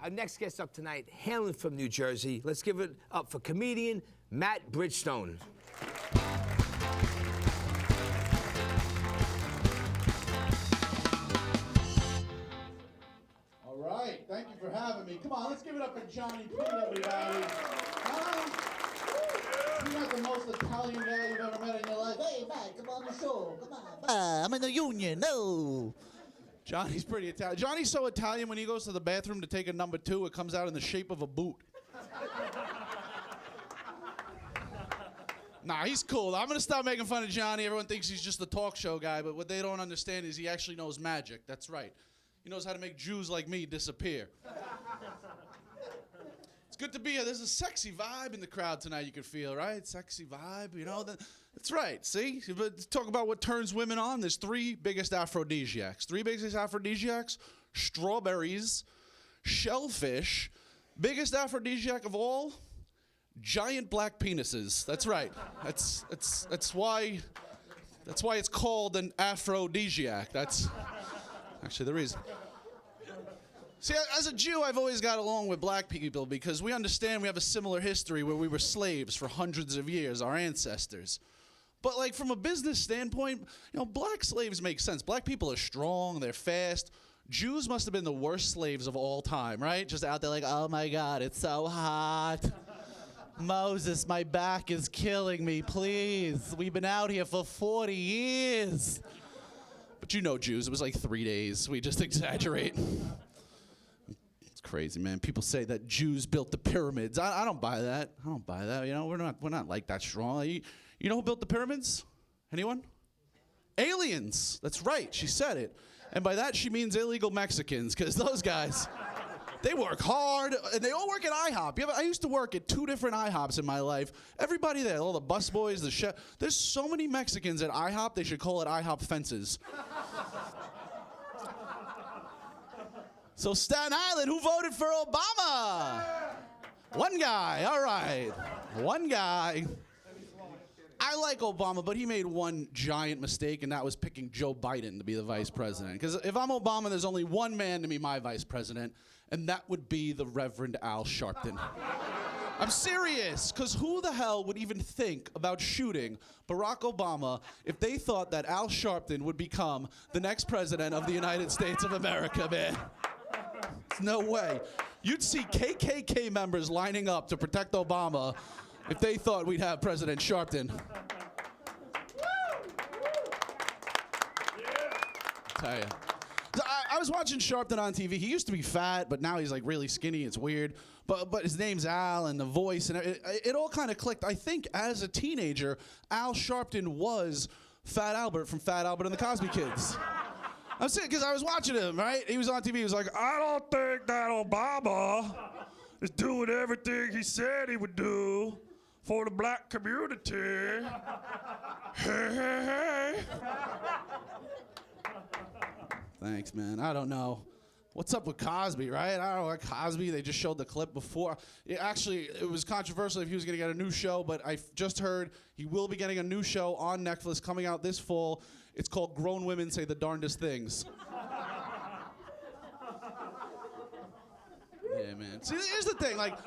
Our next guest up tonight, hailing from New Jersey. Let's give it up for comedian Matt Bridgestone. All right, thank you for having me. Come on, let's give it up for Johnny P, everybody. You're not the most Italian guy you've ever met in your life. Hey, Matt, come on the show. Come on. I'm in the union. No. Johnny's pretty Italian. Johnny's so Italian when he goes to the bathroom to take a number 2, it comes out in the shape of a boot. Nah, he's cool. I'm going to stop making fun of Johnny. Everyone thinks he's just the talk show guy, but what they don't understand is he actually knows magic. That's right. He knows how to make Jews like me disappear. It's good to be here. There's a sexy vibe in the crowd tonight you can feel, right? Sexy vibe, you know. That's right, see? Let's talk about what turns women on. There's 3 biggest aphrodisiacs. 3 biggest aphrodisiacs, strawberries, shellfish. Biggest aphrodisiac of all, giant black penises. That's right. That's why it's called an aphrodisiac. That's actually the reason. See, as a Jew, I've always got along with black people because we understand we have a similar history where we were slaves for hundreds of years, our ancestors. But like from a business standpoint, you know, black slaves make sense. Black people are strong, they're fast. Jews must have been the worst slaves of all time, right? Just out there like, oh my God, it's so hot. Moses, my back is killing me, please. We've been out here for 40 years. But you know Jews, it was like 3 days. We just exaggerate. It's crazy, man. People say that Jews built the pyramids. I don't buy that. I don't buy that. You know, we're not like that strong. You know who built the pyramids? Anyone? Aliens. That's right. She said it. And by that, she means illegal Mexicans, because those guys, they work hard, and they all work at IHOP. I used to work at 2 different IHOPs in my life. Everybody there, all the busboys, the chef. There's so many Mexicans at IHOP, they should call it IHOP fences. So Staten Island, who voted for Obama? One guy, all right. One guy. I like Obama, but he made one giant mistake, and that was picking Joe Biden to be the vice president. Because if I'm Obama, there's only one man to be my vice president, and that would be the Reverend Al Sharpton. I'm serious, because who the hell would even think about shooting Barack Obama if they thought that Al Sharpton would become the next president of the United States of America, man? There's no way. You'd see KKK members lining up to protect Obama if they thought we'd have President Sharpton. I'll tell you. I was watching Sharpton on TV. He used to be fat, but now he's like really skinny. It's weird. But his name's Al, and the voice, and it all kind of clicked. I think as a teenager, Al Sharpton was Fat Albert from Fat Albert and the Cosby Kids. I'm saying, because I was watching him, right? He was on TV. He was like, I don't think that Obama is doing everything he said he would do for the black community. Hey, hey, hey. Thanks, man. I don't know. What's up with Cosby, right? I don't know, like Cosby, they just showed the clip before. It was controversial if he was going to get a new show, but I just heard he will be getting a new show on Netflix coming out this fall. It's called Grown Women Say the Darndest Things. Yeah, man. See, here's the thing, like,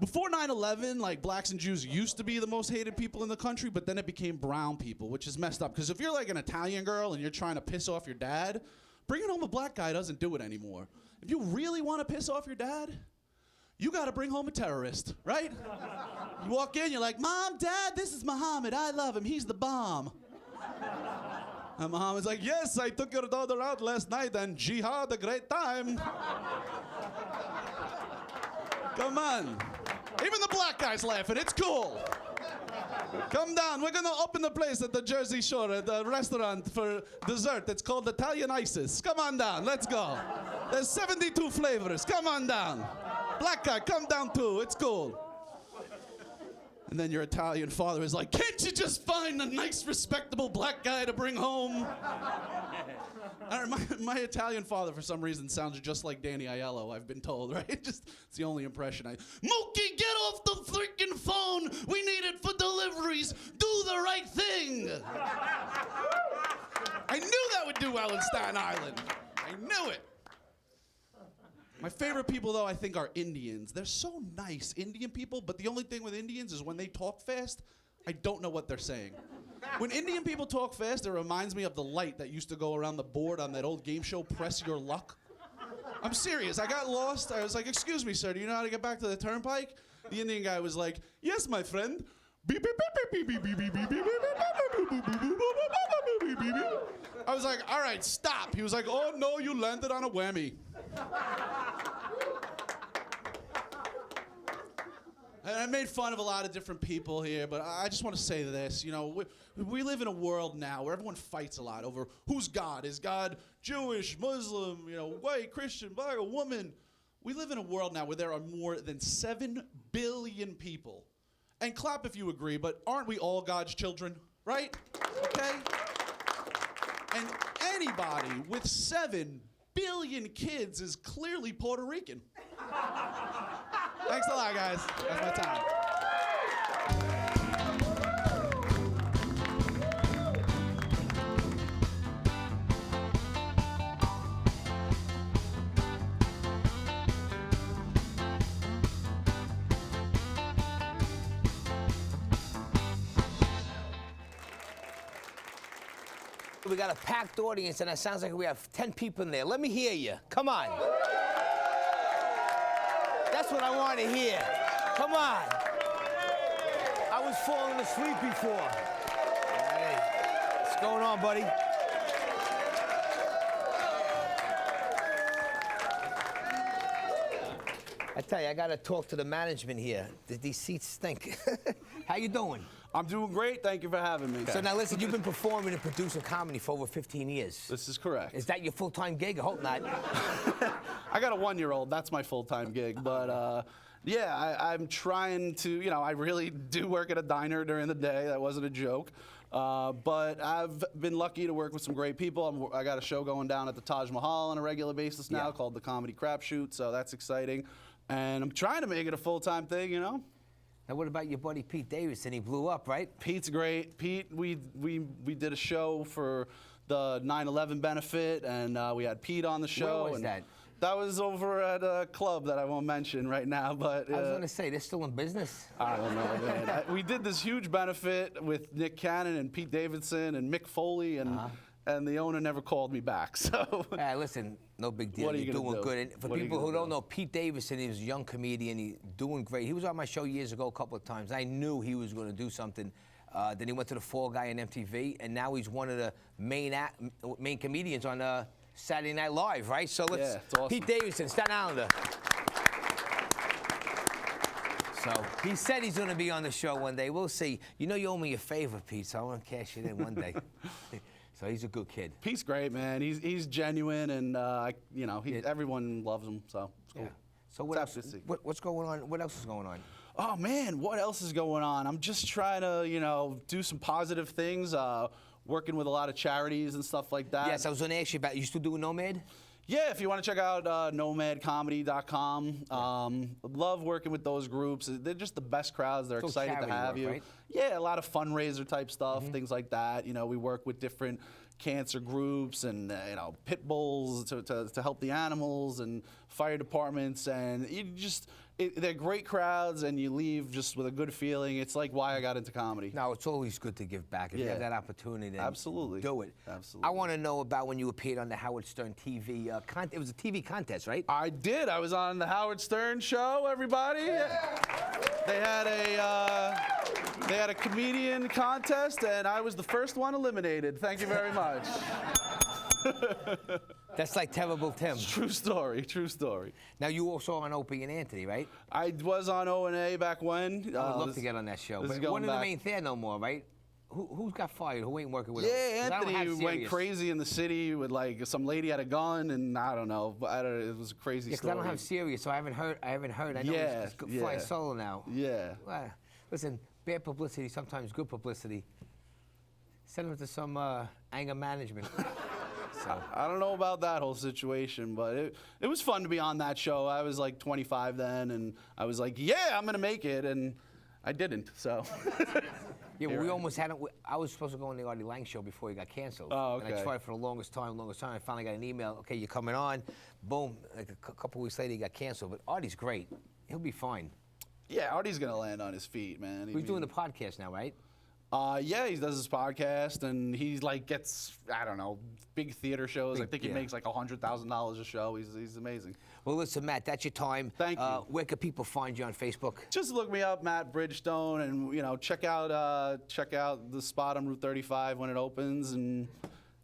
before 9/11, like, blacks and Jews used to be the most hated people in the country, but then it became brown people, which is messed up. Because if you're like an Italian girl and you're trying to piss off your dad, bringing home a black guy doesn't do it anymore. If you really want to piss off your dad, you got to bring home a terrorist, right? You walk in, you're like, Mom, Dad, this is Muhammad. I love him. He's the bomb. And Muhammad's like, yes, I took your daughter out last night and jihad a great time. Come on. Even the black guy's laughing. It's cool. Come down. We're going to open the place at the Jersey Shore at the restaurant for dessert. It's called Italian Isis. Come on down. Let's go. There's 72 flavors. Come on down. Black guy, come down too. It's cool. And then your Italian father is like, can't you just find a nice, respectable black guy to bring home? My Italian father, for some reason, sounds just like Danny Aiello, I've been told, right? It's the only impression Mookie, get off the freaking phone! We need it for deliveries! Do the right thing! I knew that would do well in Staten Island. I knew it. My favorite people, though, I think are Indians. They're so nice, Indian people, but the only thing with Indians is when they talk fast, I don't know what they're saying. When Indian people talk fast, it reminds me of the light that used to go around the board on that old game show, Press Your Luck. I'm serious. I got lost. I was like, excuse me, sir, do you know how to get back to the turnpike? The Indian guy was like, yes, my friend. I was like, all right, stop. He was like, oh, no, you landed on a whammy. And I made fun of a lot of different people here, but I just want to say this. You know, we live in a world now where everyone fights a lot over who's God. Is God Jewish, Muslim, you know, white, Christian, black, a woman? We live in a world now where there are more than 7 billion people. And clap if you agree, but aren't we all God's children, right? Okay? And anybody with 7 billion kids is clearly Puerto Rican. Thanks a lot, guys. That's my time. We got a packed audience, and it sounds like we have 10 people in there. Let me hear you. Come on. That's what I want to hear. Come on. I was falling asleep before. Hey, what's going on, buddy? I tell you, I got to talk to the management here. These seats stink. How you doing? I'm doing great. Thank you for having me. So now listen, you've been performing and producing comedy for over 15 years. This is correct. Is that your full-time gig? I hope not. I got a 1-year-old. That's my full-time gig. But yeah, I'm trying to, you know, I really do work at a diner during the day. That wasn't a joke. But I've been lucky to work with some great people. I got a show going down at the Taj Mahal on a regular basis now called the Comedy Crapshoot. So that's exciting. And I'm trying to make it a full-time thing, you know? Now, what about your buddy Pete Davidson? He blew up, right? Pete's great. Pete, we did a show for the 9/11 benefit, and we had Pete on the show. Where was that? That was over at a club that I won't mention right now, but... I was going to say, they're still in business? I don't know, man. We did this huge benefit with Nick Cannon and Pete Davidson and Mick Foley, and the owner never called me back, so... Hey, listen, no big deal. What are you You're gonna doing do? good. And for What are you people who gonna don't do? know, Pete Davidson, he was a young comedian. He's doing great. He was on my show years ago a couple of times. I knew he was going to do something. Then he went to the Fall Guy on MTV, and now he's one of the main comedians on Saturday Night Live, right? So let's... Yeah, it's awesome. Pete Davidson, Staten Islander. So he said he's going to be on the show one day. We'll see. You know you owe me a favor, Pete, so I want to cash it in one day. So he's a good kid. Pete's great, man. He's genuine, and, you know, everyone loves him, so it's cool. Yeah. So what else, happy to see. what's going on? What else is going on? Oh, man, what else is going on? I'm just trying to, you know, do some positive things, working with a lot of charities and stuff like that. Yes, I was going to ask you about, you still doing Nomad? Yeah, if you want to check out nomadcomedy.com. Love working with those groups. They're just the best crowds. They're So excited to charity have work, you. right? Yeah, a lot of fundraiser type stuff, things like that. You know, we work with different cancer groups and you know, pit bulls to help the animals and fire departments, and you just they're great crowds, and you leave just with a good feeling. It's like why I got into comedy. No, it's always good to give back. If you have Yeah. that opportunity, then Absolutely. do it. Absolutely. I want to know about when you appeared on the Howard Stern TV. It was a TV contest, right? I did. I was on the Howard Stern show. Everybody. They had a comedian contest, and I was the first one eliminated. Thank you very much. That's like Terrible Tim. True story. True story. Now, you also on Opie and Anthony, right? I was on O&A back when. I would love to get on that show. this is But going one of them back. ain't there no more, right? Who's got fired? Who ain't working with him? 'Cause Yeah, I don't have Anthony went Sirius. crazy in the city with like some lady had a gun, and I don't know. But it was a crazy Yeah, because story. I don't have Sirius, so I haven't heard. I know Yeah, he's flying yeah. solo now. Yeah. Well, listen, bad publicity, sometimes good publicity. Send him to some anger management. So. I don't know about that whole situation, but it was fun to be on that show. I was like 25 then, and I was like, yeah, I'm going to make it, and I didn't, so. Yeah, well, Here we I- almost had it. I was supposed to go on the Artie Lang show before he got canceled. Oh, And I okay. tried for the longest time. I finally got an email. Okay, you're coming on. Boom. Like a couple weeks later, he got canceled. But Artie's great. He'll be fine. Yeah, Artie's gonna land on his feet, man. He's doing the podcast now, right? Yeah, he does his podcast, and he like gets, I don't know, big theater shows. I think he yeah. makes like $100,000 a show. He's amazing. Well, listen, Matt, that's your time. Thank you. Where can people find you on Facebook? Just look me up, Matt Bridgestone, and check out the spot on Route 35 when it opens, and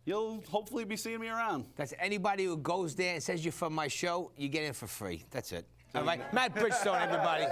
you'll hopefully be seeing me around. That's anybody who goes there and says you're from my show, you get in for free. That's it. All right, Matt Bridgestone, everybody.